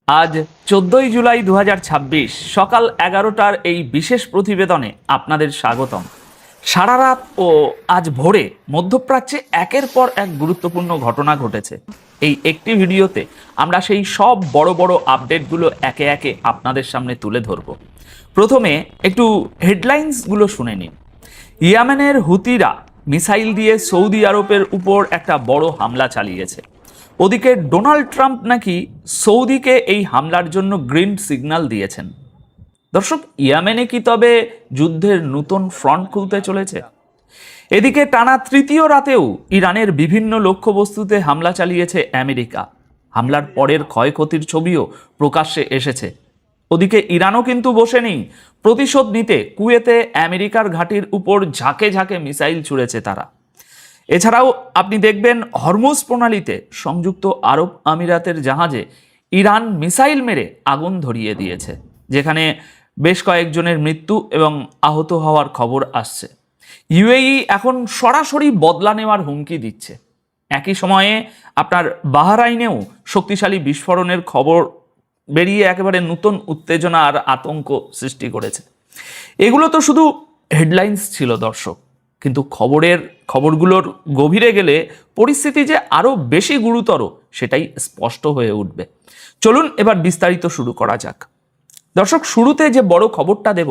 আজ 14ই জুলাই 2026 সকাল 11টার এই বিশেষ প্রতিবেদনে আপনাদের স্বাগতম। সারা রাত ও আজ ভোরে মধ্যপ্রাচ্যে একের পর এক গুরুত্বপূর্ণ ঘটনা ঘটেছে। এই একটি ভিডিওতে আমরা সেই সব বড় বড় আপডেটগুলো একে একে আপনাদের সামনে তুলে ধরব। প্রথমে একটু হেডলাইন্সগুলো শুনে নিন। ইয়েমেনের হুতিরা মিসাইল দিয়ে সৌদি আরবের উপর একটা বড় হামলা চালিয়েছে। ওদিকে ডোনাল্ড ট্রাম্প নাকি সৌদিকে এই হামলার জন্য গ্রিন সিগন্যাল দিয়েছেন। দর্শক, ইয়েমেনে কি তবে যুদ্ধের নতুন ফ্রন্ট খুলতে চলেছে? এদিকে টানা তৃতীয় রাতেও ইরানের বিভিন্ন লক্ষ্যবস্তুতে হামলা চালিয়েছে আমেরিকা। হামলার পরের ক্ষয়ক্ষতির ছবিও প্রকাশ্যে এসেছে। ওদিকে ইরানও কিন্তু বসে নেই, প্রতিশোধ নিতে কুয়েতে আমেরিকার ঘাঁটির উপর ঝাঁকে ঝাঁকে মিসাইল ছুড়েছে তারা। এছাড়াও আপনি দেখবেন হরমুজ প্রণালীতে সংযুক্ত আরব আমিরাতের জাহাজে ইরান মিসাইল মেরে আগুন ধরিয়ে দিয়েছে, যেখানে বেশ কয়েকজনের মৃত্যু এবং আহত হওয়ার খবর আসছে। ইউএই এখন সরাসরি বদলা নেওয়ার হুমকি দিচ্ছে। একই সময়ে আপনার বাহরাইনেও শক্তিশালী বিস্ফোরণের খবর বেরিয়ে একেবারে নতুন উত্তেজনা আর আতঙ্ক সৃষ্টি করেছে। এগুলো তো শুধু হেডলাইন্স ছিল দর্শক, কিন্তু খবরগুলোর গভীরে গেলে পরিস্থিতি যে আরও বেশি গুরুতর সেটাই স্পষ্ট হয়ে উঠবে। চলুন এবার বিস্তারিত শুরু করা যাক। দর্শক, শুরুতে যে বড় খবরটা দেব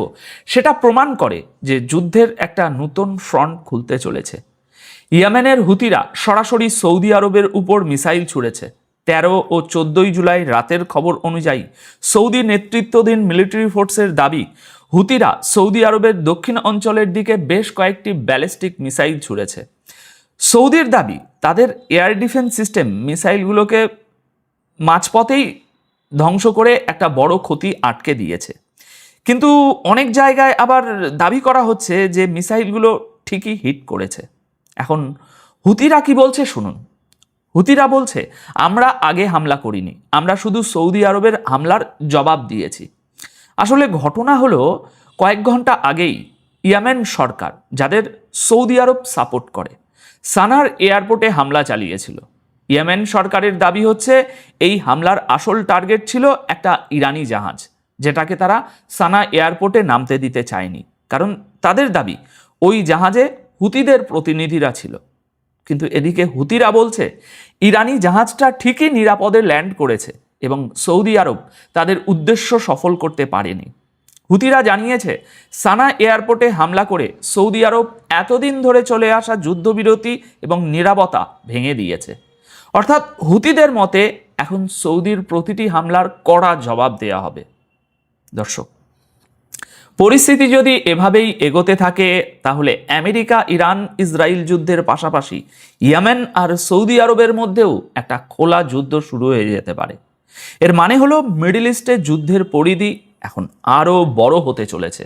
সেটা প্রমাণ করে যে যুদ্ধের একটা নতুন ফ্রন্ট খুলতে চলেছে। ইয়েমেনের হুতিরা সরাসরি সৌদি আরবের উপর মিসাইল ছুড়েছে। 13 ও 14ই জুলাই রাতের খবর অনুযায়ী সৌদি নেতৃত্বাধীন মিলিটারি ফোর্সের দাবি, হুতিরা সৌদি আরবের দক্ষিণ অঞ্চলের দিকে বেশ কয়েকটি ব্যালিস্টিক মিসাইল ছুড়েছে। সৌদির দাবি, তাদের এয়ার ডিফেন্স সিস্টেম মিসাইলগুলোকে মাঝপথেই ধ্বংস করে একটা বড় ক্ষতি আটকে দিয়েছে। কিন্তু অনেক জায়গায় আবার দাবি করা হচ্ছে যে মিসাইলগুলো ঠিকই হিট করেছে। এখন হুতিরা কি বলছে শুনুন। হুতিরা বলছে, আমরা আগে হামলা করিনি, আমরা শুধু সৌদি আরবের হামলার জবাব দিয়েছি। আসলে ঘটনা হলো, কয়েক ঘন্টা আগেই ইয়েমেন সরকার, যাদের সৌদি আরব সাপোর্ট করে, সানার এয়ারপোর্টে হামলা চালিয়েছিল। ইয়েমেন সরকারের দাবি হচ্ছে এই হামলার আসল টার্গেট ছিল একটা ইরানি জাহাজ, যেটাকে তারা সানা এয়ারপোর্টে নামতে দিতে চায়নি, কারণ তাদের দাবি ওই জাহাজে হুতিদের প্রতিনিধিরা ছিল। কিন্তু এদিকে হুতিরা বলছে ইরানি জাহাজটা ঠিকই নিরাপদে ল্যান্ড করেছে এবং সৌদি আরব তাদের উদ্দেশ্য সফল করতে পারেনি। হুতিরা জানিয়েছে, সানা এয়ারপোর্টে হামলা করে সৌদি আরব এতদিন ধরে চলে আসা যুদ্ধবিরতি এবং নিরাপত্তা ভেঙে দিয়েছে। অর্থাৎ হুতিদের মতে এখন সৌদির প্রতিটি হামলার কড়া জবাব দেয়া হবে। দর্শক, পরিস্থিতি যদি এভাবেই এগোতে থাকে তাহলে আমেরিকা ইরান ইসরায়েল যুদ্ধের পাশাপাশি ইয়েমেন আর সৌদি আরবের মধ্যেও একটা খোলা যুদ্ধ শুরু হয়ে যেতে পারে। এর মানে হলো মিডল ইস্টে যুদ্ধের পরিধি এখন আরও বড় হতে চলেছে।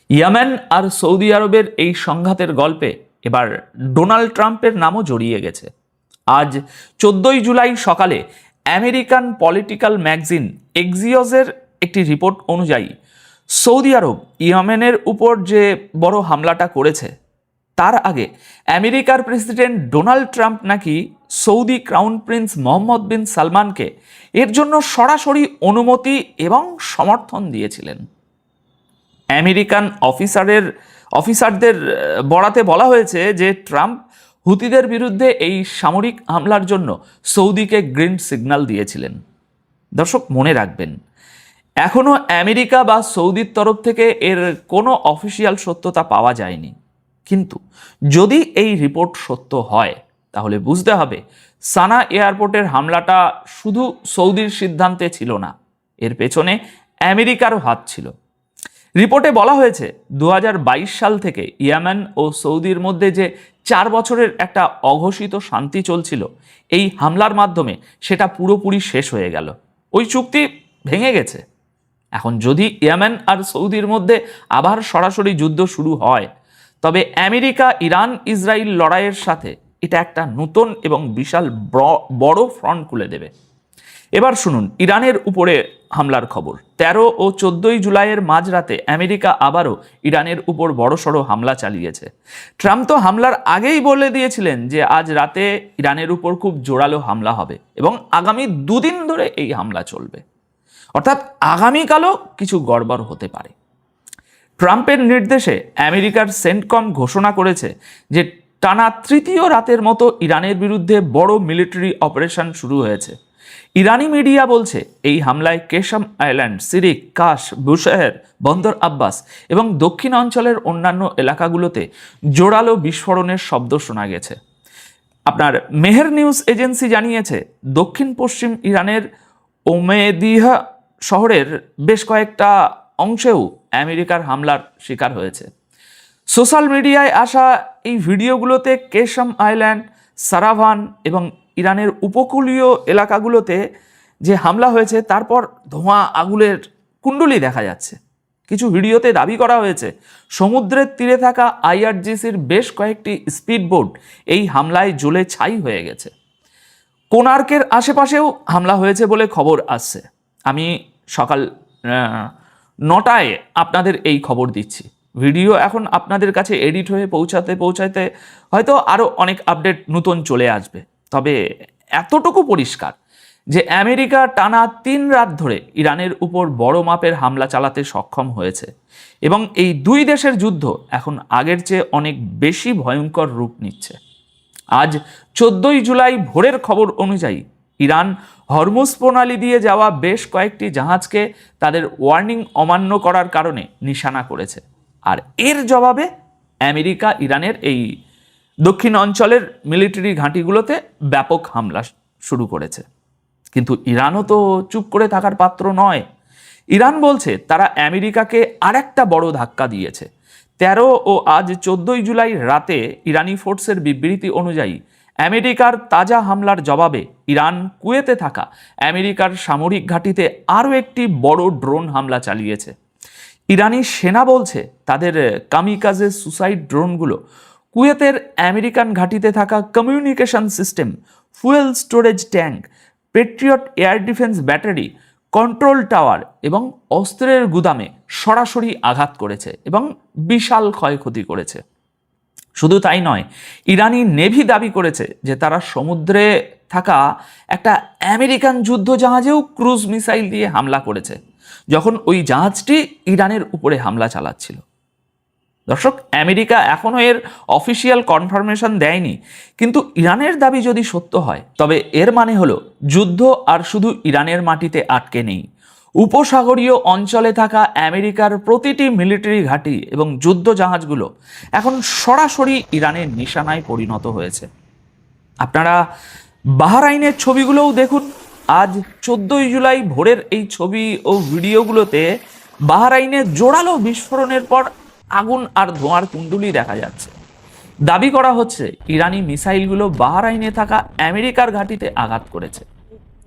ইয়েমেন আর সৌদি আরবের এই সংঘাতের গল্পে এবার ডোনাল্ড ট্রাম্পের নামও জড়িয়ে গেছে। আজ 14ই জুলাই সকালে আমেরিকান পলিটিক্যাল ম্যাগাজিন এক্সিওসের একটি রিপোর্ট অনুযায়ী সৌদি আরব ইয়েমেনের উপর যে বড় হামলাটা করেছে, তার আগে আমেরিকার প্রেসিডেন্ট ডোনাল্ড ট্রাম্প নাকি সৌদি ক্রাউন প্রিন্স মোহাম্মদ বিন সালমানকে এর জন্য সরাসরি অনুমতি এবং সমর্থন দিয়েছিলেন। আমেরিকান অফিসারদের বরাতে বলা হয়েছে যে ট্রাম্প হুতিদের বিরুদ্ধে এই সামরিক হামলার জন্য সৌদিকে গ্রিন সিগন্যাল দিয়েছিলেন। দর্শক, মনে রাখবেন, এখনও আমেরিকা বা সৌদির তরফ থেকে এর কোনো অফিসিয়াল সত্যতা পাওয়া যায়নি। কিন্তু যদি এই রিপোর্ট সত্য হয় তাহলে বুঝতে হবে সানা এয়ারপোর্টের হামলাটা শুধু সৌদির সিদ্ধান্তে ছিল না, এর পেছনে আমেরিকারও হাত ছিল। রিপোর্টে বলা হয়েছে 2022 সাল থেকে ইয়েমেন ও সৌদির মধ্যে যে 4 বছরের একটা অঘোষিত শান্তি চলছিল, এই হামলার মাধ্যমে সেটা পুরোপুরি শেষ হয়ে গেল। ওই চুক্তি ভেঙে গেছে। এখন যদি ইয়েমেন আর সৌদির মধ্যে আবার সরাসরি যুদ্ধ শুরু হয়, তবে আমেরিকা ইরান ইসরায়েল লড়াইয়ের সাথে এটা একটা নতুন এবং বিশাল বড় ফ্রন্ট খুলে দেবে। এবার শুনুন ইরানের উপরে হামলার খবর। 13 ও 14 জুলাইয়ের মাঝরাতে আমেরিকা আবারও ইরানের উপর বড়সড় হামলা চালিয়েছে। ট্রাম্প তো হামলার আগেই বলে দিয়েছিলেন যে আজ রাতে ইরানের উপর খুব জোরালো হামলা হবে এবং আগামী 2 দিন ধরে এই হামলা চলবে, অর্থাৎ আগামীকালও কিছু গড়বড় হতে পারে। ট্রাম্পের নির্দেশে আমেরিকার সেন্টকম ঘোষণা করেছে যে টানা তৃতীয় রাতের মতো ইরানের বিরুদ্ধে বড় মিলিটারি অপারেশন শুরু হয়েছে। ইরানি মিডিয়া বলছে এই হামলায় কেশম আইল্যান্ড, সিরিক, কাশ, বুশেহর, বন্দর আব্বাস এবং দক্ষিণ অঞ্চলের অন্যান্য এলাকাগুলোতে জোরালো বিস্ফোরণের শব্দ শোনা গেছে। আপনার মেহের নিউজ এজেন্সি জানিয়েছে দক্ষিণ পশ্চিম ইরানের ওমেদিহা শহরের বেশ কয়েকটা অংশেও আমেরিকার হামলার শিকার হয়েছে। সোশ্যাল মিডিয়ায় আসা এই ভিডিওগুলোতে কেশম আইল্যান্ড, সারাভান এবং ইরানের উপকূলীয় এলাকাগুলোতে যে হামলা হয়েছে তারপর ধোঁয়া আগুনের কুণ্ডলি দেখা যাচ্ছে। কিছু ভিডিওতে দাবি করা হয়েছে সমুদ্রের তীরে থাকা আইআরজিসির বেশ কয়েকটি স্পিডবোট এই হামলায় জ্বলে ছাই হয়ে গেছে। কোণার্কের আশেপাশেও হামলা হয়েছে বলে খবর আসছে। আমি সকাল 9টায় আপনাদের এই খবর দিচ্ছি। ভিডিও এখন আপনাদের কাছে এডিট হয়ে পৌঁছাতে হয়তো আরও অনেক আপডেট নতুন চলে আসবে। তবে এতটুকু পরিষ্কার যে আমেরিকা টানা 3 রাত ধরে ইরানের উপর বড় মাপের হামলা চালাতে সক্ষম হয়েছে এবং এই দুই দেশের যুদ্ধ এখন আগের চেয়ে অনেক বেশি ভয়ঙ্কর রূপ নিচ্ছে। আজ 14 জুলাই ভোরের খবর অনুযায়ী ইরান হরমুজ প্রণালী দিয়ে যাওয়া বেশ কয়েকটি জাহাজকে তাদের ওয়ার্নিং অমান্য করার কারণে নিশানা করেছে, আর এর জবাবে আমেরিকা ইরানের এই দক্ষিণ অঞ্চলের মিলিটারি ঘাঁটিগুলোতে ব্যাপক হামলা শুরু করেছে। কিন্তু ইরানও তো চুপ করে থাকার পাত্র নয়। ইরান বলছে তারা আমেরিকাকে আরেকটা বড় ধাক্কা দিয়েছে। 13 ও আজ 14 জুলাই রাতে ইরানি ফোর্সের বিবৃতি অনুযায়ী আমেরিকার তাজা হামলার জবাবে ইরান কুয়েতে থাকা আমেরিকার সামরিক ঘাঁটিতে আরও একটি বড় ড্রোন হামলা চালিয়েছে। ইরানি সেনা বলছে তাদের কামিকাজে সুসাইড ড্রোনগুলো কুয়েতের আমেরিকান ঘাঁটিতে থাকা communication system, fuel storage tank, patriot air defence battery, control tower এবং অস্ত্রের গুদামে সরাসরি আঘাত করেছে এবং বিশাল ক্ষয়ক্ষতি করেছে। শুধু তাই নয়, ইরানি নেভি দাবি করেছে যে তারা সমুদ্রে থাকা একটা আমেরিকান যুদ্ধ জাহাজেও ক্রুজ মিসাইল দিয়ে হামলা করেছে যখন ওই জাহাজটি ইরানের উপরে হামলা চালাচ্ছিল। দর্শক, আমেরিকা এখনও এর অফিসিয়াল কনফার্মেশন দেয়নি, কিন্তু ইরানের দাবি যদি সত্য হয় তবে এর মানে হলো যুদ্ধ আর শুধু ইরানের মাটিতে আটকে নেই। উপসাগরীয় অঞ্চলে থাকা আমেরিকার প্রতিটি মিলিটারি ঘাঁটি এবং যুদ্ধ জাহাজগুলো এখন সরাসরি ইরানের নিশানায় পরিণত হয়েছে। আপনারা বাহরাইনের ছবিগুলোও দেখুন। আজ 14 জুলাই ভোরের এই ছবি ও ভিডিওগুলোতে বাহরাইনে জোরালো বিস্ফোরণের পর আগুন আর ধোঁয়ার কুণ্ডলি দেখা যাচ্ছে। দাবি করা হচ্ছে ইরানি মিসাইলগুলো বাহরাইনে থাকা আমেরিকার ঘাঁটিতে আঘাত করেছে।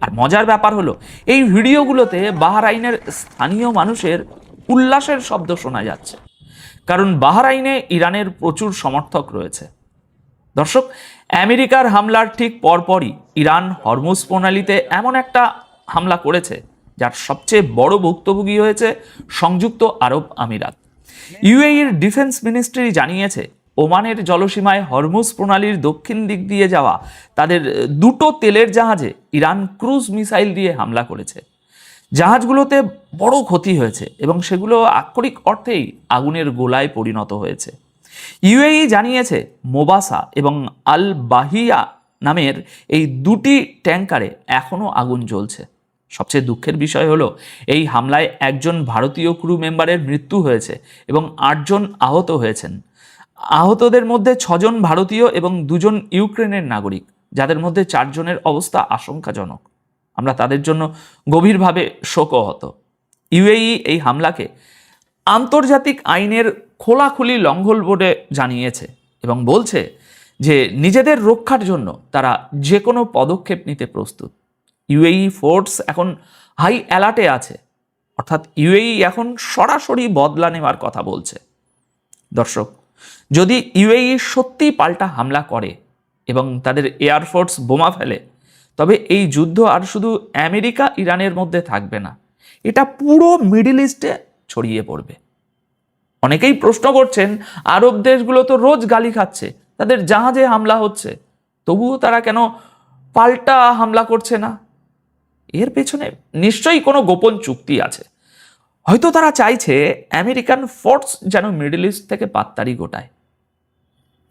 আর মজার ব্যাপার হলো এই ভিডিওগুলোতে বাহরাইনের স্থানীয় মানুষের উল্লাসের শব্দ শোনা যাচ্ছে, কারণ বাহরাইনে ইরানের প্রচুর সমর্থক রয়েছে। দর্শক, আমেরিকার হামলার ঠিক পরপরই ইরান হরমুজ প্রণালীতে এমন একটা হামলা করেছে যার সবচেয়ে বড় ভুক্তভোগী হয়েছে সংযুক্ত আরব আমিরাত। ইউএইর ডিফেন্স মিনিস্ট্রি জানিয়েছে ওমানের জলসীমায় হরমুজ প্রণালীর দক্ষিণ দিক দিয়ে যাওয়া তাদের 2টো তেলের জাহাজে ইরান ক্রুজ মিসাইল দিয়ে হামলা করেছে। জাহাজগুলোতে বড় ক্ষতি হয়েছে এবং সেগুলো আক্ষরিক অর্থেই আগুনের গোলায় পরিণত হয়েছে। ইউএই জানিয়েছে মোবাসা এবং আল বাহিয়া নামের এই 2টি ট্যাঙ্কারে এখনও আগুন জ্বলছে। সবচেয়ে দুঃখের বিষয় হলো এই হামলায় একজন ভারতীয় ক্রু মেম্বারের মৃত্যু হয়েছে এবং 8 জন আহত হয়েছেন। আহতদের মধ্যে 6 জন ভারতীয় এবং 2 জন ইউক্রেনের নাগরিক, যাদের মধ্যে 4 জনের অবস্থা আশঙ্কাজনক। আমরা তাদের জন্য গভীরভাবে শোকাহত। ইউএই এই হামলাকে আন্তর্জাতিক আইনের খোলাখুলি লঙ্ঘন বলে জানিয়েছে এবং বলছে যে নিজেদের রক্ষার জন্য তারা যে কোনো পদক্ষেপ নিতে প্রস্তুত। ইউএই ফোর্স এখন হাই অ্যালার্টে আছে, অর্থাৎ ইউএই এখন সরাসরি বদলা নেওয়ার কথা বলছে। দর্শক, যদি ইউএই সত্যি পাল্টা হামলা করে এবং তাদের এয়ারফোর্স বোমা ফেলে, তবে এই যুদ্ধ আর শুধু আমেরিকা ইরানের মধ্যে থাকবে না, এটা পুরো মিডল ইস্টে ছড়িয়ে পড়বে। অনেকেই প্রশ্ন করছেন, আরব দেশগুলো তো রোজ গালি খাচ্ছে, তাদের জাহাজে হামলা হচ্ছে, তবুও তারা কেন পাল্টা হামলা করছে না? এর পেছনে নিশ্চয়ই কোনো গোপন চুক্তি আছে। হয়তো তারা চাইছে আমেরিকান ফোর্স যেন মিডল ইস্ট থেকে পাত্তারি গোটায়।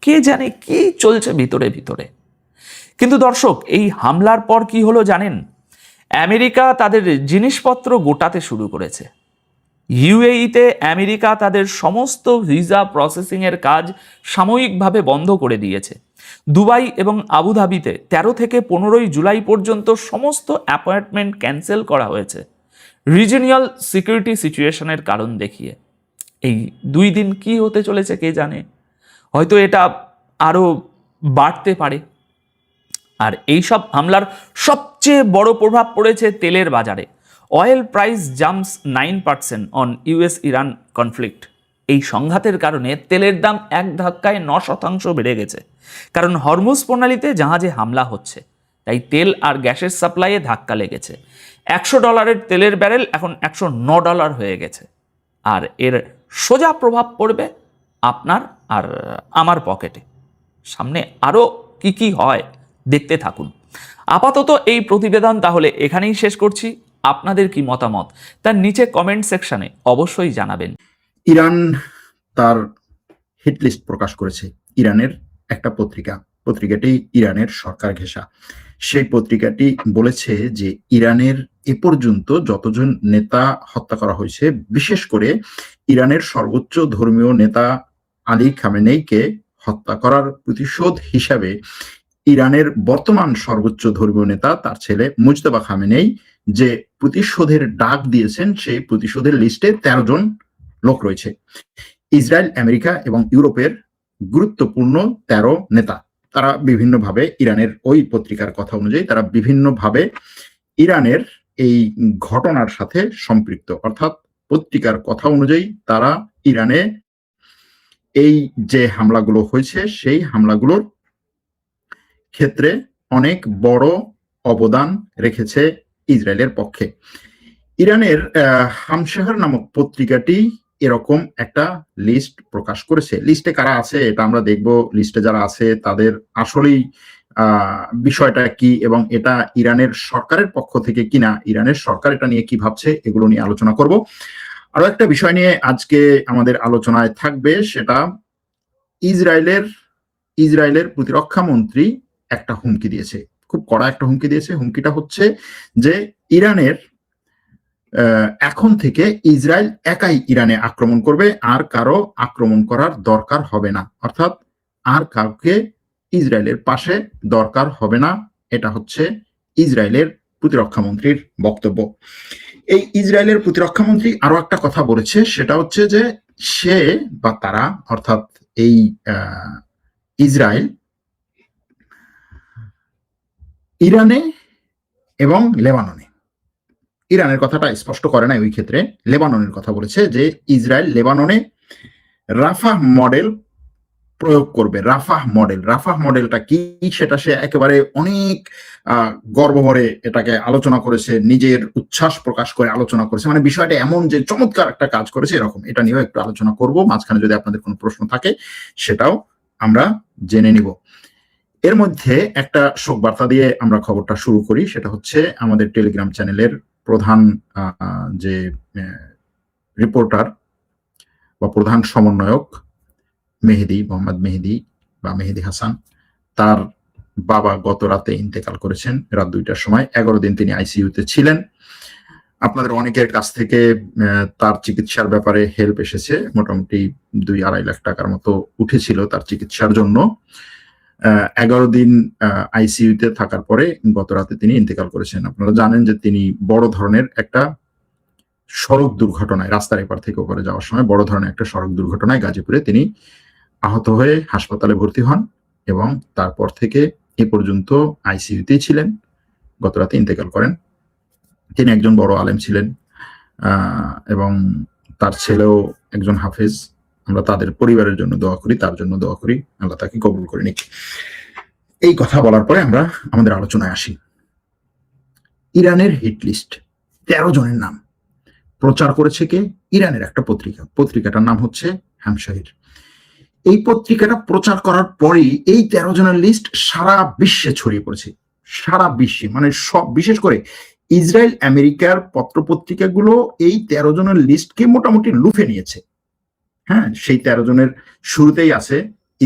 কে জানে কি চলছে ভিতরে ভিতরে। কিন্তু দর্শক, এই হামলার পর কি হলো জানেন? আমেরিকা তাদের জিনিসপত্র গোটাতে শুরু করেছে। ইউএইতে আমেরিকা তাদের সমস্ত ভিসা প্রসেসিংয়ের কাজ সাময়িকভাবে বন্ধ করে দিয়েছে। দুবাই এবং আবুধাবিতে 13 থেকে 15 জুলাই পর্যন্ত সমস্ত অ্যাপয়েন্টমেন্ট ক্যান্সেল করা হয়েছে রিজিওনাল সিকিউরিটি সিচুয়েশনের কারণ দেখিয়ে। এই 2 দিন কি হতে চলেছে কে জানে, হয়তো এটা আরও বাড়তে পারে। আর এই সব হামলার সবচেয়ে বড় প্রভাব পড়েছে তেলের বাজারে। Oil price jumps 9% on US Iran conflict. এই সংঘাতের কারণে তেলের দাম এক ধাক্কায় 9% বেড়ে গেছে, কারণ হরমুজ প্রণালীতে জাহাজে হামলা হচ্ছে, তাই তেল আর গ্যাসের সাপ্লাইয়ে ধাক্কা লেগেছে। $100 তেলের ব্যারেল এখন $109 হয়ে গেছে। আর এর সোজা প্রভাব পড়বে আপনার আর আমার পকেটে। সামনে আরও কি কি হয় দেখতে থাকুন। আপাতত এই প্রতিবেদন তাহলে এখানেই শেষ করছি। আপনাদের কি মতামত তার নিচে কমেন্ট সেকশনে অবশ্যই জানাবেন। ইরান তার হিট লিস্ট প্রকাশ করেছে। ইরানের একটা পত্রিকাটি ইরানের সরকার ঘেঁষা। সেই পত্রিকাটি বলেছে যে ইরানের এ পর্যন্ত যতজন নেতা হত্যা করা হয়েছে, বিশেষ করে ইরানের সর্বোচ্চ ধর্মীয় নেতা আলী খামেনেইকে হত্যা করার প্রতিশোধ হিসাবে ইরানের বর্তমান সর্বোচ্চ ধর্মীয় নেতা তার ছেলে মুজতবা খামেনেই যে প্রতিশোধের ডাক দিয়েছেন, সেই প্রতিশোধের লিস্টে 13 জন লোক রয়েছে। ইসরায়েল, আমেরিকা এবং ইউরোপের গুরুত্বপূর্ণ 13 নেতা। তারা বিভিন্নভাবে ইরানের, ওই পত্রিকার কথা অনুযায়ী, তারা বিভিন্নভাবে ইরানের এই ঘটনার সাথে সম্পৃক্ত। অর্থাৎ পত্রিকার কথা অনুযায়ী তারা ইরানে এই যে হামলাগুলো হয়েছে সেই হামলাগুলোর ক্ষেত্রে অনেক বড় অবদান রেখেছে ইসরায়েলের পক্ষে। ইরানের হামশাহর নামক পত্রিকাটি এরকম একটা লিস্ট প্রকাশ করেছে। লিস্টে কারা আছে এটা আমরা দেখব। লিস্টে যারা আছে তাদের আসলেই বিষয়টা কি এবং এটা ইরানের সরকারের পক্ষ থেকে কিনা, ইরানের সরকার এটা নিয়ে কি ভাবছে, এগুলো নিয়ে আলোচনা করব। আরো একটা বিষয় নিয়ে আজকে আমাদের আলোচনায় থাকবে, সেটা ইসরায়েলের প্রতিরক্ষা মন্ত্রী একটা হুমকি দিয়েছে, খুব কড়া একটা হুমকি দিয়েছে। হুমকিটা হচ্ছে যে ইরানের এখন থেকে ইসরায়েল একাই ইরানে আক্রমণ করবে, আর কারো আক্রমণ করার দরকার হবে না। অর্থাৎ আর কাউকে ইসরায়েলের পাশে দরকার হবে না। এটা হচ্ছে ইসরায়েলের প্রতিরক্ষা মন্ত্রীর বক্তব্য। এই ইসরায়েলের প্রতিরক্ষা মন্ত্রী আরো একটা কথা বলেছে, সেটা হচ্ছে যে সে বা তারা, অর্থাৎ এই ইসরায়েল ইরানে এবং লেবাননে, ইরানের কথাটা স্পষ্ট করে না ওই ক্ষেত্রে, লেবাননের কথা বলেছে যে ইসরায়েল লেবাননে রাফাহ মডেল প্রয়োগ করবে। রাফাহ মডেলটা কি সেটা সে একেবারে অনেক গর্বভরে এটাকে আলোচনা করেছে, নিজের উচ্ছ্বাস প্রকাশ করে আলোচনা করেছে। মানে বিষয়টা এমন যে চমৎকার একটা কাজ করেছে এরকম। এটা নিয়েও একটু আলোচনা করব। মাঝখানে যদি আপনাদের কোনো প্রশ্ন থাকে সেটাও আমরা জেনে নিব। এর মধ্যে একটা শোক বার্তা দিয়ে আমরা খবরটা শুরু করি। সেটা হচ্ছে আমাদের টেলিগ্রাম চ্যানেলের প্রধান যে রিপোর্টার বা প্রধান সমন্বয়ক মোহাম্মদ মেহেদি হাসান, তার বাবা গত রাতে ইন্তেকাল করেছেন রাত 2টার সময়। 11 দিন তিনি আইসিইউতে ছিলেন। আপনাদের অনেকের কাছ থেকে তার চিকিৎসার ব্যাপারে হেল্প এসেছে। মোটামুটি 2-2.5 লাখ টাকার মতো উঠেছিল তার চিকিৎসার জন্য। 11 দিন আইসিইউতে থাকার পরে গত রাতে তিনি ইন্তেকাল করেছেন। আপনারা জানেন যে তিনি বড় ধরনের একটা সড়ক দুর্ঘটনায়, রাস্তার এপার থেকে ওপারে যাওয়ার সময় বড় ধরনের একটা সড়ক দুর্ঘটনায় গাজীপুরে তিনি আহত হয়ে হাসপাতালে ভর্তি হন এবং তারপর থেকে এ পর্যন্ত আইসিইউতেই ছিলেন। গত রাতে ইন্তেকাল করেন। তিনি একজন বড় আলেম ছিলেন এবং তার ছেলেও একজন হাফেজ। আমরা তাদের পরিবারের জন্য দোয়া করি, তার জন্য দোয়া করি, আল্লাহ তাকে কবুল করে নিক। এই কথা বলার পরে আমরা আমাদের আলোচনায় আসি। ইরানের হিট লিস্ট 13 জনের নাম প্রচার করেছে কে? ইরানের একটা পত্রিকাটার নাম হচ্ছে হ্যামশাহির। এই পত্রিকাটা প্রচার করার পরেই এই 13 জনের লিস্ট সারা বিশ্বে ছড়িয়ে পড়েছে, সারা বিশ্বে, মানে সব, বিশেষ করে ইসরায়েল আমেরিকার পত্রপত্রিকাগুলো এই 13 জনের লিস্টকে মোটামুটি লুফে নিয়েছে। হ্যাঁ, সেই 13 জনের শুরুতেই আছে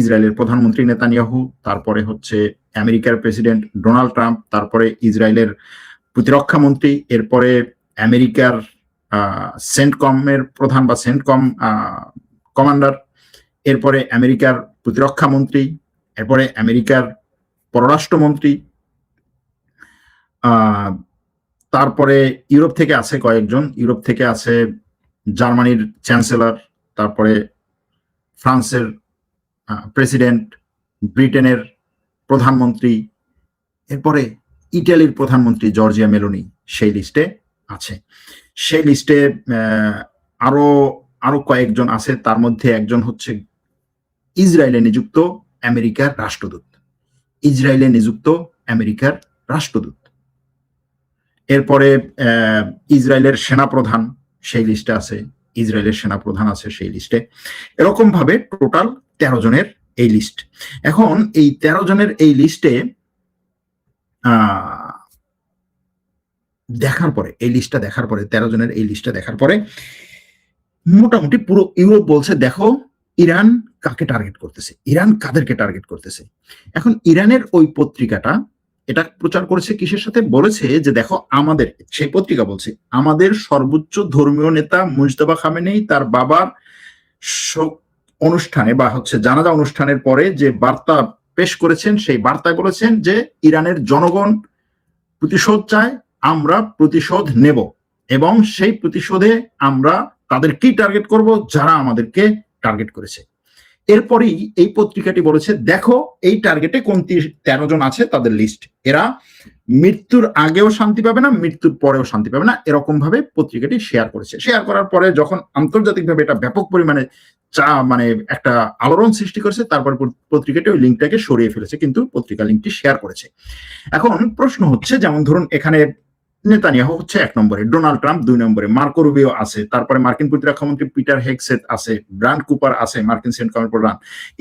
ইসরায়েলের প্রধানমন্ত্রী নেতানিয়াহু, তারপরে হচ্ছে আমেরিকার প্রেসিডেন্ট ডোনাল্ড ট্রাম্প, তারপরে ইসরায়েলের প্রতিরক্ষা মন্ত্রী, এরপরে আমেরিকার সেন্টকমের প্রধান বা সেন্টকম কমান্ডার, এরপরে আমেরিকার প্রতিরক্ষা মন্ত্রী, এরপরে আমেরিকার পররাষ্ট্রমন্ত্রী, তারপরে ইউরোপ থেকে আছে কয়েকজন, ইউরোপ থেকে আছে জার্মানির চ্যান্সেলর, তারপরে ফ্রান্সের প্রেসিডেন্ট, ব্রিটেনের প্রধানমন্ত্রী, এরপরে ইটালির প্রধানমন্ত্রী জর্জিয়া মেলোনি সেই লিস্টে আছে। সেই লিস্টে আরো আরো কয়েকজন আছে, তার মধ্যে একজন হচ্ছে ইসরায়েলে নিযুক্ত আমেরিকার রাষ্ট্রদূত, ইসরায়েলে নিযুক্ত আমেরিকার রাষ্ট্রদূত। এরপরে ইসরায়েলের সেনাপ্রধান সেই লিস্টে আছে, ইসরায়েলের সেনাপ্রধান আছে সেই লিস্টে। এরকম ভাবে টোটাল 13 জনের এই লিস্ট। এখন এই 13 জনের এই লিস্টে দেখার পরে, এই লিস্টটা দেখার পরে, 13 জনের এই লিস্টটা দেখার পরে মোটামুটি পুরো ইউরোপ বলছে দেখো ইরান কাকে টার্গেট করতেছে, ইরান কাদেরকে টার্গেট করতেছে। এখন ইরানের ওই পত্রিকাটা এটা প্রচার করেছে কিসের সাথে? বলেছে যে দেখো আমাদের, সেই পত্রিকা বলছে আমাদের সর্বোচ্চ ধর্মীয় নেতা মুজতবা খামেনেই তার বাবার শোক অনুষ্ঠানে বা হচ্ছে জানাজা অনুষ্ঠানের পরে যে বার্তা পেশ করেছেন, সেই বার্তায় বলেছেন যে ইরানের জনগণ প্রতিশোধ চায়, আমরা প্রতিশোধ নেব, এবং সেই প্রতিশোধে আমরা তাদের কি টার্গেট করব? যারা আমাদেরকে টার্গেট করেছে। এরপরেই এই পত্রিকাটি বলেছে দেখো এই টার্গেটে কোন 13 জন আছে তাদের লিস্ট, এরা মৃত্যুর আগেও শান্তি পাবে না, মৃত্যুর পরেও শান্তি পাবে না, এরকম ভাবে পত্রিকাটি শেয়ার করেছে। শেয়ার করার পরে যখন আন্তর্জাতিকভাবে এটা ব্যাপক পরিমাণে মানে একটা আলোড়ন সৃষ্টি করেছে, তারপর পত্রিকাটি ওই লিঙ্কটাকে সরিয়ে ফেলেছে, কিন্তু পত্রিকা লিঙ্কটি শেয়ার করেছে। এখন প্রশ্ন হচ্ছে, যেমন ধরুন এখানে নেতানিয়াহু হচ্ছে 1 নম্বরে, ডোনাল্ড ট্রাম্প 2 নম্বরে, মার্কো রুবিও আছে, তারপরে মার্কিন প্রতিরক্ষা মন্ত্রী পিটার হেগসেট আছে, ব্রান্ড কুপার আছে, মার্কিন সেন্টকমের প্রধান,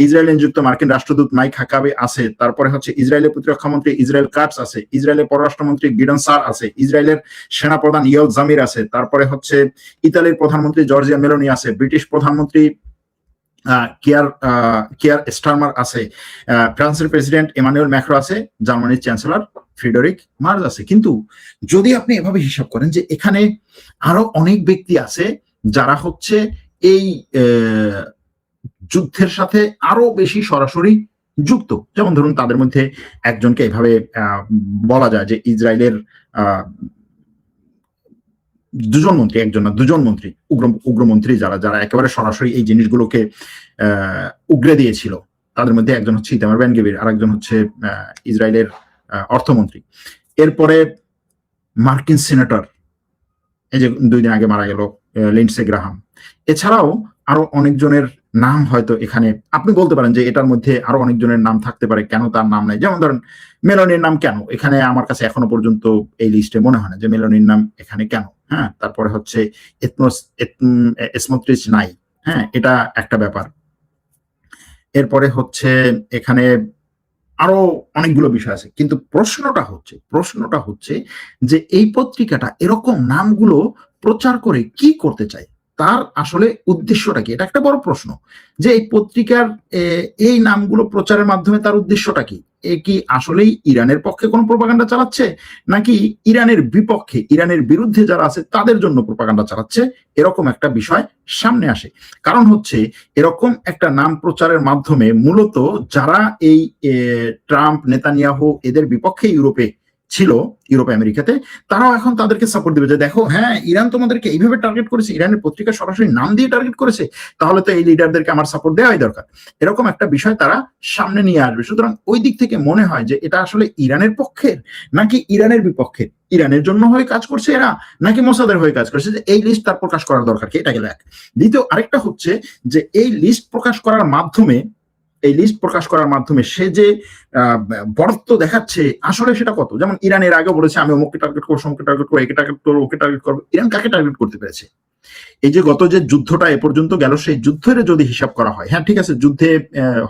ইসরায়েলে নিযুক্ত মার্কিন রাষ্ট্রদূত মাইক হাকাবে আছে, তারপরে হচ্ছে ইসরায়েলের প্রতিরক্ষা মন্ত্রী ইসরায়েল কাটস আছে, ইসরায়েলের পররাষ্ট্রমন্ত্রী গিডন সার আছে, ইসরায়েলের সেনাপ্রধান ইয়োল জামির আছে, তারপরে হচ্ছে ইতালির প্রধানমন্ত্রী জর্জিয়া মেলোনি আছে, ব্রিটিশ প্রধানমন্ত্রী কিয়ার স্টারমার আছে, ফ্রান্সের প্রেসিডেন্ট এমানুয়েল ম্যাক্রো আছে, জার্মানির চ্যান্সেলর ফ্রিডরিক মার্জ আছে। কিন্তু যদি আপনি এভাবে হিসাব করেন যে এখানে আরো অনেক ব্যক্তি আছে যারা হচ্ছে এই যুদ্ধের সাথে আরো বেশি সরাসরি যুক্ত, যেমন ধরুন তাদের মধ্যে একজনকে এভাবে বলা যায় যে ইসরায়েলের 2 জন মন্ত্রী, একজন না 2 জন মন্ত্রী, উগ্রমন্ত্রী যারা যারা একেবারে সরাসরি এই জিনিসগুলোকে উগরে দিয়েছিল, তাদের মধ্যে একজন হচ্ছে ইতামার বেন গভির, আর একজন হচ্ছে ইসরায়েলের অর্থমন্ত্রী। এরপরে মার্কিন সিনেটর, এই যে 2 দিন আগে মারা গেল লিন্ডসে গ্রাহাম। এছাড়াও আরো অনেকজনের নাম হয়তো এখানে আপনি বলতে পারেন যে এটার মধ্যে আরো অনেকজনের নাম থাকতে পারে, কেন তার নাম নাই? যেমন ধরেন মেলোনির নাম কেন এখানে? আমার কাছে এখনো পর্যন্ত এই লিস্টে মনে হয় না যে মেলোনির নাম এখানে কেন। হ্যাঁ, তারপরে হচ্ছে স্মোট্রিচ নাই, হ্যাঁ, এটা একটা ব্যাপার। এরপরে হচ্ছে এখানে আরো অনেকগুলো বিষয় আছে, কিন্তু প্রশ্নটা হচ্ছে যে এই পত্রিকাটা এরকম নামগুলো প্রচার করে কি করতে চায়, তার আসলে উদ্দেশ্যটা কি? এটা একটা বড় প্রশ্ন যে এই পত্রিকার এই নামগুলো প্রচারের মাধ্যমে তার উদ্দেশ্যটা কি? এ কি আসলেই ইরানের পক্ষে কোনো প্রোপাগান্ডা চালাচ্ছে, নাকি ইরানের বিপক্ষে, ইরানের বিরুদ্ধে যারা আছে তাদের জন্য প্রোপাগান্ডা চালাচ্ছে? এরকম একটা বিষয় সামনে আসে। কারণ হচ্ছে এরকম একটা নাম প্রচারের মাধ্যমে মূলত যারা এই ট্রাম্প, নেতানিয়াহু এদের বিপক্ষে ইউরোপে ছিল, ইউরোপ আমেরিকাতে, তারাও এখন তাদেরকে সাপোর্ট দিবে যে দেখো হ্যাঁ ইরান তোমাদেরকে এইভাবে টার্গেট করেছে, ইরানের পত্রিকা সরাসরি নাম দিয়ে টার্গেট করেছে, তাহলে তো এই লিডারদেরকে আমার সাপোর্ট দেওয়াই দরকার। এরকম একটা বিষয় তারা সামনে নিয়ে আসবে। সুতরাং ওই দিক থেকে মনে হয় যে এটা আসলে ইরানের পক্ষের নাকি ইরানের বিপক্ষে, ইরানের জন্য হয়ে কাজ করছে এরা নাকি মোসাদের হয়ে কাজ করছে, যে এই লিস্ট তার প্রকাশ করার দরকার কি? এটা গেল এক। দ্বিতীয় আরেকটা হচ্ছে যে এই লিস্ট প্রকাশ করার মাধ্যমে এই লিস্ট প্রকাশ করার মাধ্যমে সে যে বরত্ব দেখাচ্ছে আসলে সেটা কত। যেমন ইরানের আগে বলেছে আমি অমুককে টার্গেট করবো, সমকে টার্গেট করবো, একে টার্গেট করবো, ওকে টার্গেট করবো। ইরান কাকে টার্গেট করতে পেরেছে? এই যে গত যে যুদ্ধটা এ পর্যন্ত গেল, সেই যুদ্ধের যদি হিসাব করা হয়, হ্যাঁ ঠিক আছে, যুদ্ধে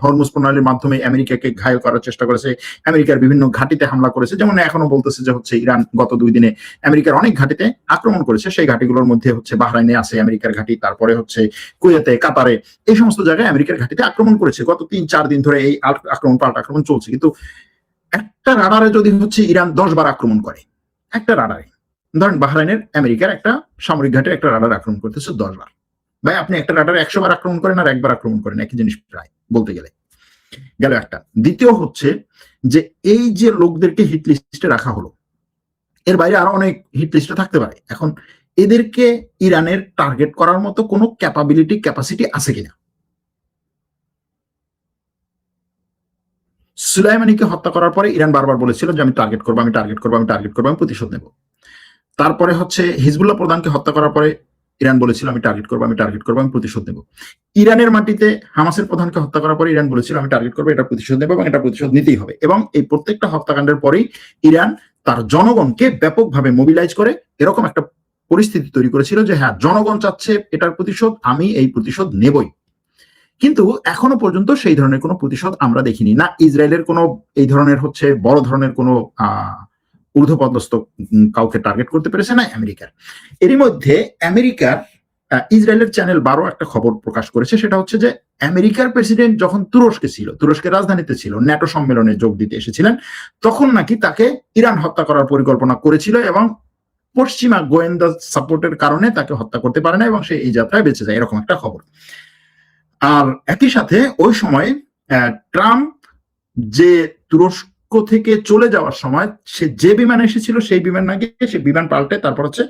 হরমুজ প্রণালীর মাধ্যমে আমেরিকাকে ঘায়ল করার চেষ্টা করেছে, আমেরিকার বিভিন্ন ঘাঁটিতে হামলা করেছে, যেমন এখনো বলতেছে যে হচ্ছে ইরান গত 2 দিনে আমেরিকার অনেক ঘাঁটিতে আক্রমণ করেছে। সেই ঘাঁটিগুলোর মধ্যে হচ্ছে বাহরাইনে আছে আমেরিকার ঘাঁটি, তারপরে হচ্ছে কুয়েতে, কাতারে, এই সমস্ত জায়গায় আমেরিকার ঘাঁটিতে আক্রমণ করেছে। গত 3-4 দিন ধরে এই আক্রমণ পাল্টা আক্রমণ চলছে। কিন্তু একটা রাডারে যদি হচ্ছে ইরান 10 বার আক্রমণ করে, একটা রাডারে, ধরেন বাহরাইনের আমেরিকার একটা সামরিক ঘাটে একটা রাডার আক্রমণ করতেছে 10 বার, ভাই আপনি একটা রাডারে 100 বার আক্রমণ করেন আর একবার আক্রমণ করেন, একই জিনিস প্রায় বলতে গেলে। গেল একটা। দ্বিতীয় হচ্ছে যে এই যে লোকদেরকে হিট লিস্টে রাখা হলো, এর বাইরে আরো অনেক হিট লিস্টে থাকতে পারে। এখন এদেরকে ইরানের টার্গেট করার মতো কোনো ক্যাপাসিটি আছে কিনা? সুলাইমানিকে হত্যা করার পরে ইরান বারবার বলেছিল যে আমি টার্গেট করবো, আমি টার্গেট করবো, আমি টার্গেট করবো, আমি প্রতিশোধ নেব। তারপরে হচ্ছে হিজবুল্লাহ প্রধানকে হত্যা করার পরে ইরান বলেছিল আমি টার্গেট করবো, আমি টার্গেট করবো, আমি প্রতিশোধ নেব। ইরানের মাটিতে হামাসের প্রধানকে হত্যা করার পরে ইরান বলেছিল আমি টার্গেট করবো, এটা প্রতিশোধ নেব এবং এটা প্রতিশোধ নিতেই হবে। এবং এই প্রত্যেকটা হত্যাকাণ্ডের পরেই ইরান তার জনগণকে ব্যাপকভাবে মোবিলাইজ করে এরকম একটা পরিস্থিতি তৈরি করেছিল যে হ্যাঁ জনগণ চাচ্ছে এটার প্রতিশোধ, আমি এই প্রতিশোধ নেবই। কিন্তু এখনো পর্যন্ত সেই ধরনের কোনো প্রতিশোধ আমরা দেখিনি। না ইসরায়েলের কোনো এই ধরনের হচ্ছে বড় ধরনের কোনো ঊর্ধ্বপদস্থ কাউকে টার্গেট করতে পেরেছে, না আমেরিকার। এরই মধ্যে আমেরিকার ইসরায়েলের চ্যানেল 12 একটা খবর প্রকাশ করেছে, সেটা হচ্ছে যে আমেরিকার প্রেসিডেন্ট যখন তুরস্কে ছিল, তুরস্কের রাজধানীতে ছিল, ন্যাটো সম্মেলনে যোগ দিতে এসেছিলেন, তখন নাকি তাকে ইরান হত্যা করার পরিকল্পনা করেছিল এবং পশ্চিমা গোয়েন্দা সাপোর্টের কারণে তাকে হত্যা করতে পারে না এবং সে এই যাত্রায় বেঁচে যায়, এরকম একটা খবর। আর একই সাথে ওই সময় ট্রাম্প যে তুরস্ক থেকে চলে যাওয়ার সময় সে যে বিমানে এসেছিল সেই বিমান না গিয়ে সে বিমান পাল্টে তারপর হচ্ছে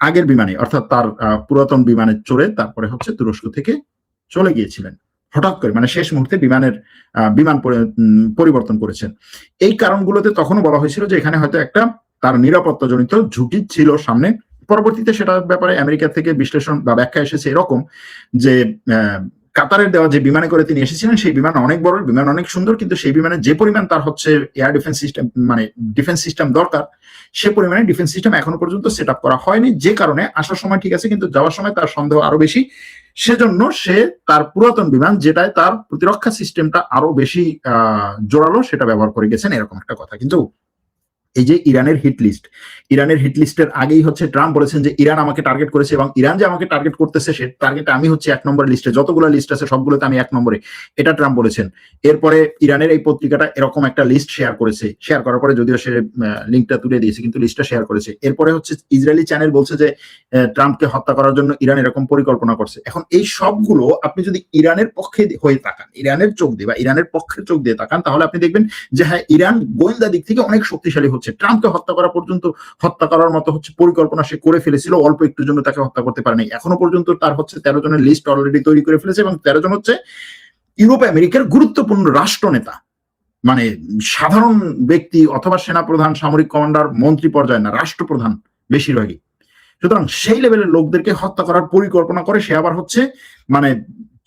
আগের বিমানে, অর্থাৎ তার পুরাতন বিমানে চড়ে তারপরে হচ্ছে তুরস্ক থেকে চলে গিয়েছিলেন হঠাৎ করে, মানে শেষ মুহূর্তে বিমান পরিবর্তন করেছেন। এই কারণগুলোতে তখনও বলা হয়েছিল যে এখানে হয়তো একটা তার নিরাপত্তা জনিত ঝুঁকি ছিল সামনে। পরবর্তীতে সেটার ব্যাপারে আমেরিকা থেকে বিশ্লেষণ বা ব্যাখ্যা এসেছে এরকম যে কাতারের দেওয়া যে বিমানে করে তিনি এসেছিলেন সেই বিমান অনেক বড়, বিমান অনেক সুন্দর, কিন্তু সেই বিমানে যে পরিমাণ তার হচ্ছে এয়ার ডিফেন্স সিস্টেম মানে ডিফেন্স সিস্টেম দরকার সে পরিমাণে ডিফেন্স সিস্টেম এখনো পর্যন্ত সেট আপ করা হয়নি, যে কারণে আসার সময় ঠিক আছে কিন্তু যাওয়ার সময় তার সন্দেহ আরো বেশি। সেজন্য সে তার পুরাতন বিমান যেটায় তার প্রতিরক্ষা সিস্টেমটা আরো বেশি জোরালো সেটা ব্যবহার করে গেছেন, এরকম একটা কথা। কিন্তু এই যে ইরানের হিট লিস্টের আগেই হচ্ছে ট্রাম্প বলেছেন যে ইরান আমাকে টার্গেট করেছে এবং ইরান যে আমাকে টার্গেট করতেছে সে টার্গেটে আমি হচ্ছে 1 নম্বরের লিস্টে, যতগুলো লিস্ট আছে সবগুলোতে আমি 1 নম্বরে, এটা ট্রাম্প বলেছেন। এরপরে ইরানের এই পত্রিকাটা এরকম একটা লিস্ট শেয়ার করেছে, শেয়ার করার পরে যদিও সে লিঙ্কটা তুলে দিয়েছে কিন্তু লিস্টটা শেয়ার করেছে। এরপরে হচ্ছে ইসরায়েলি চ্যানেল বলছে যে ট্রাম্পকে হত্যা করার জন্য ইরান এরকম পরিকল্পনা করছে। এখন এই সবগুলো আপনি যদি ইরানের পক্ষে হয়ে তাকান, ইরানের চোখ দিয়ে বা ইরানের পক্ষের চোখ দিয়ে তাকান, তাহলে আপনি দেখবেন যে হ্যাঁ ইরান গোয়েন্দা দিক থেকে অনেক শক্তিশালী হচ্ছে। ট্রাম্পকে হত্যা করার মতো হচ্ছে পরিকল্পনা সে করে ফেলেছিল, অল্প একটুর জন্য তাকে হত্যা করতে পারে নাই। এখনো পর্যন্ত তার হচ্ছে 13 জনের লিস্ট অলরেডি তৈরি করে ফেলেছে এবং 13 জন হচ্ছে ইউরোপ আমেরিকার গুরুত্বপূর্ণ রাষ্ট্রনেতা, মানে সাধারণ ব্যক্তি অথবা সেনাপ্রধান, সামরিক কমান্ডার, মন্ত্রী পর্যায়ে না, রাষ্ট্রপ্রধান বেশিরভাগই। সুতরাং সেই লেভেলের লোকদেরকে হত্যা করার পরিকল্পনা করে সে আবার হচ্ছে মানে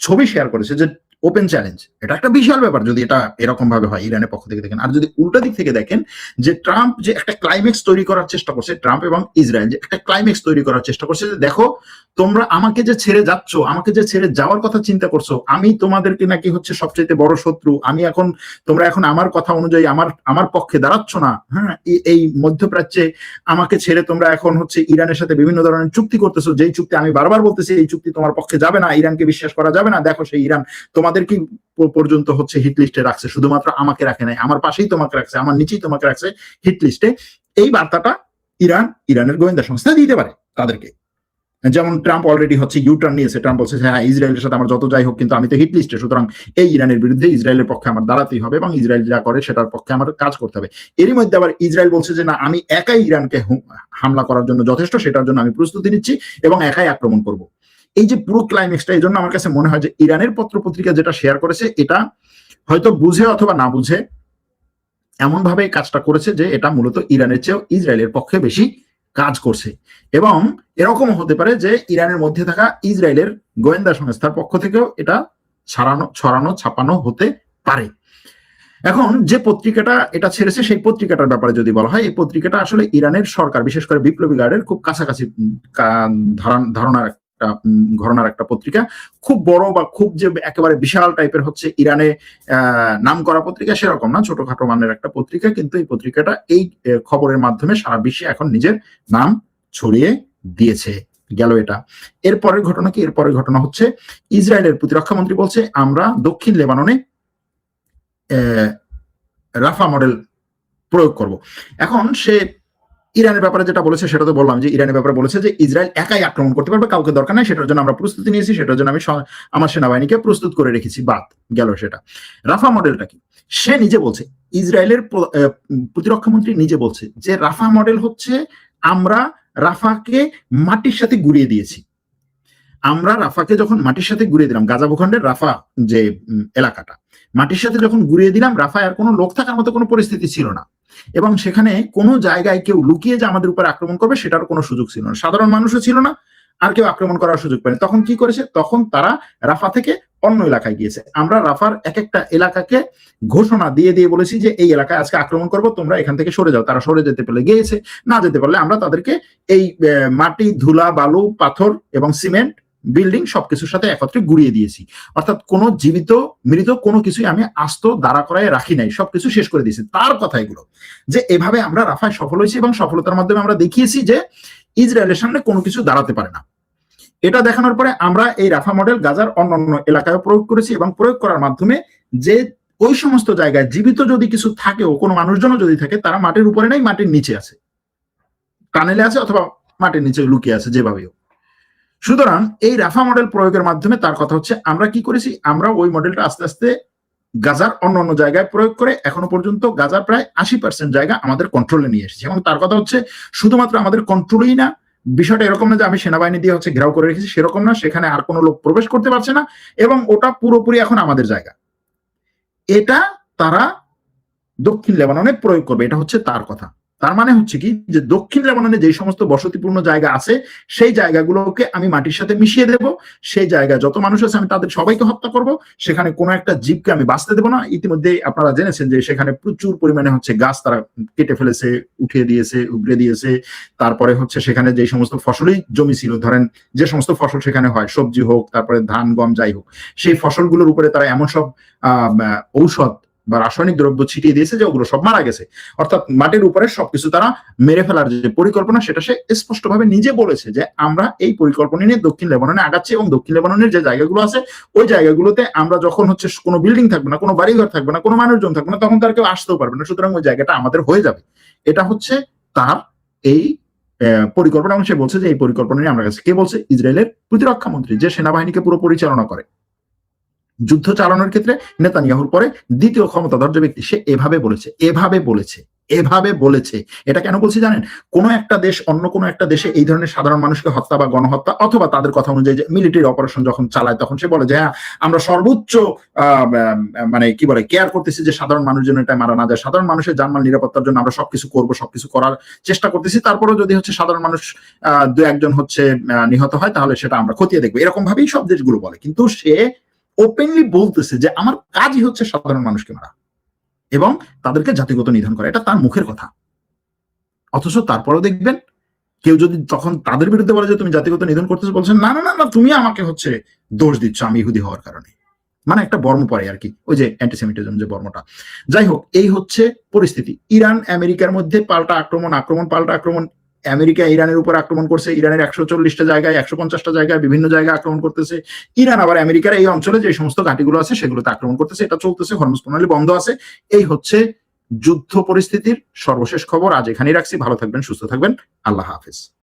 ছবি শেয়ার করেছে যে ওপেন চ্যালেঞ্জ। এটা একটা বিশাল ব্যাপার যদি এটা এরকম ভাবে হয় ইরানের পক্ষ থেকে দেখেন। আর যদি উল্টা দিক থেকে দেখেন যে ট্রাম্প যে একটা ক্লাইম্যাক্স তৈরি করার চেষ্টা করছে, ট্রাম্প এবং ইসরায়েল যে একটা ক্লাইম্যাক্স তৈরি করার চেষ্টা করছে যে দেখো তোমরা আমাকে যে ছেড়ে যাচ্ছ, আমাকে যে ছেড়ে যাওয়ার কথা চিন্তা করছো, আমি তোমাদেরকে নাকি হচ্ছে সবচেয়ে বড় শত্রু, আমি এখন তোমরা এখন আমার কথা অনুযায়ী আমার পক্ষে দাঁড়াচ্ছ না। হ্যাঁ, এই মধ্যপ্রাচ্যে আমাকে ছেড়ে তোমরা এখন হচ্ছে ইরানের সাথে বিভিন্ন ধরনের চুক্তি করতেছো, যেই চুক্তি আমি বারবার বলতেছি এই চুক্তি তোমার পক্ষে যাবে না, ইরানকে বিশ্বাস করা যাবে না। দেখো সেই ইরান তোমাদের কি পর্যন্ত হচ্ছে হিট লিস্টে রাখছে, শুধুমাত্র আমাকে রাখে নাই, আমার পাশেই তোমাকে রাখছে, আমার নিচেই তোমাকে রাখছে হিট লিস্টে। এই বার্তাটা ইরানের গোয়েন্দা সংস্থা দিতে পারে তাদেরকে। যেমন ট্রাম্প অলরেডি হচ্ছে ইউটার্ন নিয়েছে, ট্রাম্প বলছে হ্যাঁ ইসরায়েলের সাথে আমার যত যাই হোক কিন্তু আমি তো হিট লিস্টে, সুতরাং এই ইরানের বিরুদ্ধে ইসরায়েলের পক্ষে আমার দাঁড়াতেই হবে এবং ইসরায়েল যা করে সেটার পক্ষে আমার কাজ করতে হবে। এরই মধ্যে আবার ইসরায়েল বলছে যে না আমি একাই ইরানকে হামলা করার জন্য যথেষ্ট, সেটার জন্য আমি প্রস্তুতি নিচ্ছি এবং একাই আক্রমণ করব। এই যে পুরো ক্লাইম্যাক্সটা, এই জন্য আমার কাছে মনে হয় যে ইরানের পত্রপত্রিকা যেটা শেয়ার করেছে এটা হয়তো বুঝে অথবা না বুঝে এমন ভাবে কাজটা করেছে যে এটা মূলত ইরানের চেয়েও ইসরায়েলের পক্ষে বেশি কাজ করছে। এবং এরকম হতে পারে যে ইরানের মধ্যে থাকা ইসরায়েলের গোয়েন্দা সংস্থার পক্ষ থেকেও এটা ছড়ানো ছাপানো হতে পারে। এখন যে পত্রিকাটা এটা ছেড়েছে সেই পত্রিকাটার ব্যাপারে যদি বলা হয়, এই পত্রিকাটা আসলে ইরানের সরকার, বিশেষ করে বিপ্লবী গার্ডের খুব কাছাকাছি ধারণার একটা ঘরানার একটা পত্রিকা। খুব বড় বা খুব যে একেবারে বিশাল টাইপের হচ্ছে ইরানে নাম করা পত্রিকা সেরকম না, ছোটখাটো মানের একটা পত্রিকা। কিন্তু এই পত্রিকাটা এই খবরের মাধ্যমে সারা বিশ্বে এখন নিজের নাম ছড়িয়ে দিয়েছে। গেল এটা। এরপরের ঘটনা কি? এরপরের ঘটনা হচ্ছে ইসরায়েলের প্রতিরক্ষা মন্ত্রী বলছে আমরা দক্ষিণ লেবাননে রাফা মডেল প্রয়োগ করব। এখন সে ইরানের ব্যাপারে যেটা বলেছে সেটা তো বললাম, যে ইরানের ব্যাপারে বলেছে যে ইসরায়েল একাই আক্রমণ করতে পারবে, কাউকে দরকার নাই, সেটার জন্য আমরা প্রস্তুতি নিয়েছি, সেটার জন্য আমি আমার সেনাবাহিনীকে প্রস্তুত করে রেখেছি। বাদ গেল সেটা। রাফা মডেলটা কি? সে নিজে বলছে, ইসরায়েলের প্রতিরক্ষা মন্ত্রী নিজে বলছে যে রাফা মডেল হচ্ছে আমরা রাফাকে মাটির সাথে গুড়িয়ে দিয়েছি। আমরা রাফাকে যখন মাটির সাথে গুড়িয়ে দিলাম, গাজা ভূখণ্ডের রাফা যে এলাকাটা মাটির সাথে যখন গুড়িয়ে দিলাম, রাফায় আর কোনো লোক থাকার মতো কোনো পরিস্থিতি ছিল না, এবং সেখানে কোনো জায়গায় কেউ লুকিয়ে যে আমাদের উপর আক্রমণ করবে সেটার কোনো সুযোগ ছিল না, সাধারণ মানুষও ছিল না, আর কেউ আক্রমণ করার সুযোগ পায়নি। তখন কি করেছে? তখন তারা রাফা থেকে অন্য এলাকায় গিয়েছে। আমরা রাফার এক একটা এলাকাকে ঘোষণা দিয়ে দিয়ে বলেছি যে এই এলাকায় আজকে আক্রমণ করবো, তোমরা এখান থেকে সরে যাও। তারা সরে যেতে পারলে গিয়েছে, না যেতে পারলে আমরা তাদেরকে এই মাটি, ধুলা, বালু, পাথর এবং সিমেন্ট, বিল্ডিং সবকিছুর সাথে একত্রে গুড়িয়ে দিয়েছি। অর্থাৎ কোনো জীবিত মৃত কোনো কিছুই আমি আস্ত দাঁড়া করায় রাখি নাই, সবকিছু শেষ করে দিয়েছি। তার কথা এগুলো, যে এভাবে আমরা রাফায় সফল হয়েছি এবং সফলতার মাধ্যমে আমরা দেখিয়েছি যে ইসরায়েলের সামনে কোনো কিছু দাঁড়াতে পারে না। এটা দেখানোর পরে আমরা এই রাফা মডেল গাজার অন্যান্য এলাকায় প্রয়োগ করেছি, এবং প্রয়োগ করার মাধ্যমে যে ওই সমস্ত জায়গায় জীবিত যদি কিছু থাকেও, কোনো মানুষজনও যদি থাকে, তারা মাটির উপরে নাই, মাটির নিচে আছে, টানেলে আছে অথবা মাটির নিচে লুকিয়ে আছে, যেভাবেও। সুতরাং এই রাফা মডেল প্রয়োগের মাধ্যমে তার কথা হচ্ছে আমরা কি করেছি, আমরা ওই মডেলটা আস্তে আস্তে গাজার অন্যান্য জায়গায় প্রয়োগ করে এখনো পর্যন্ত গাজার প্রায় 80% জায়গা আমাদের কন্ট্রোলে নিয়ে এসেছি। এবং তার কথা হচ্ছে শুধুমাত্র আমাদের কন্ট্রোলেই না, বিষয়টা এরকম না যে আমি সেনাবাহিনী দিয়ে হচ্ছে ঘেরাও করে রেখেছি, সেরকম না, সেখানে আর কোনো লোক প্রবেশ করতে পারছে না, এবং ওটা পুরোপুরি এখন আমাদের জায়গা। এটা তারা দক্ষিণ লেবাননে প্রয়োগ করবে, এটা হচ্ছে তার কথা। তার মানে হচ্ছে কি, যে দক্ষিণ লেবাননে যে সমস্ত বসতিপূর্ণ জায়গা আছে সেই জায়গাগুলোকে আমি মাটির সাথে মিশিয়ে দেব, সেই জায়গায় যত মানুষ আছে আমি তাদের সবাইকে হত্যা করব, সেখানে কোনো একটা জীবকে আমি বাঁচতে দেবো না। ইতিমধ্যে আপনারা জেনেছেন যে সেখানে প্রচুর পরিমাণে হচ্ছে গাছ তারা কেটে ফেলেছে, উঠিয়ে দিয়েছে, উগড়ে দিয়েছে। তারপরে হচ্ছে সেখানে যে সমস্ত ফসলই জমি ছিল, ধরেন যে সমস্ত ফসল সেখানে হয়, সবজি হোক, তারপরে ধান, গম, যাই হোক, সেই ফসলগুলোর উপরে তারা এমন সব ঔষধ বা রাসায়নিক দ্রব্য ছিটিয়ে দিয়েছে যে ওগুলো সব মারা গেছে। অর্থাৎ মাটির উপরে সবকিছু তারা মেরে ফেলার যে পরিকল্পনা, সেটা সে স্পষ্টভাবে নিজে বলেছে যে আমরা এই পরিকল্পনা নিয়ে দক্ষিণ লেবাননে আগাচ্ছি, এবং দক্ষিণ লেবাননের যে জায়গাগুলো আছে ওই জায়গাগুলোতে আমরা যখন হচ্ছে কোনো বিল্ডিং থাকবে না, কোনো বাড়িঘর থাকবে না, কোনো মানুষজন থাকবে না, তখন তার কেউ আসতেও পারবে না। সুতরাং ওই জায়গাটা আমাদের হয়ে যাবে। এটা হচ্ছে তার এই পরিকল্পনা, এবং সে বলছে যে এই পরিকল্পনা নিয়ে আমরা কাছে। কে বলছে? ইসরায়েলের প্রতিরক্ষা মন্ত্রী, যে সেনাবাহিনীকে পুরো পরিচালনা করে যুদ্ধ চালানোর ক্ষেত্রে নেতানিয়াহুর পরে দ্বিতীয় ক্ষমতাধর যে ব্যক্তি, সে এভাবে বলেছে, এভাবে বলেছে, এভাবে বলেছে। এটা কেন বলছি জানেন? কোনো একটা দেশ অন্য কোনো একটা দেশে এই ধরনের সাধারণ মানুষকে হত্যা বা গণহত্যা অথবা তাদের কথা অনুযায়ী যে মিলিটারি অপারেশন যখন চালায়, তখন সে বলে যে হ্যাঁ আমরা সর্বোচ্চ মানে কি বলে কেয়ার করতেছি যে সাধারণ মানুষ যেন এটা মারা না যায়, সাধারণ মানুষের জানমাল নিরাপত্তার জন্য আমরা সবকিছু করবো, সবকিছু করার চেষ্টা করতেছি, তারপরেও যদি হচ্ছে সাধারণ মানুষ দু একজন হচ্ছে নিহত হয় তাহলে সেটা আমরা খতিয়ে দেখবো, এরকম ভাবেই সব দেশগুলো বলে। কিন্তু সে ওপেনলি বলতেছে যে আমার কাজই হচ্ছে সাধারণ মানুষকে মারা এবং তাদেরকে জাতিগত নিধন করা, এটা তার মুখের কথা। অথচ তারপরেও দেখবেন কেউ যদি তখন তাদের বিরুদ্ধে বলে যে তুমি জাতিগত নিধন করতেছো, বলছেন না না না না তুমি আমাকে হচ্ছে দোষ দিচ্ছ আমি ইহুদি হওয়ার কারণে, মানে একটা বর্ম পরে আর কি, ওই যে অ্যান্টিসেমিটিজম যে বর্মটা। যাই হোক, এই হচ্ছে পরিস্থিতি। ইরান আমেরিকার মধ্যে পাল্টা আক্রমণ, পাল্টা আক্রমণ। আমেরিকা ইরানের উপর আক্রমণ করছে, ইরানের 140টা জায়গায়, 150টা জায়গায়, বিভিন্ন জায়গায় আক্রমণ করতেছে। ইরান আবার আমেরিকার এই অঞ্চলে যে সমস্ত ঘাঁটিগুলো আছে সেগুলোতে আক্রমণ করতেছে। এটা চলতেছে, হরমুজ প্রণালী বন্ধ আছে। এই হচ্ছে যুদ্ধ পরিস্থিতির সর্বশেষ খবর। আজ এখানেই রাখছি। ভালো থাকবেন, সুস্থ থাকবেন। আল্লাহ হাফেজ।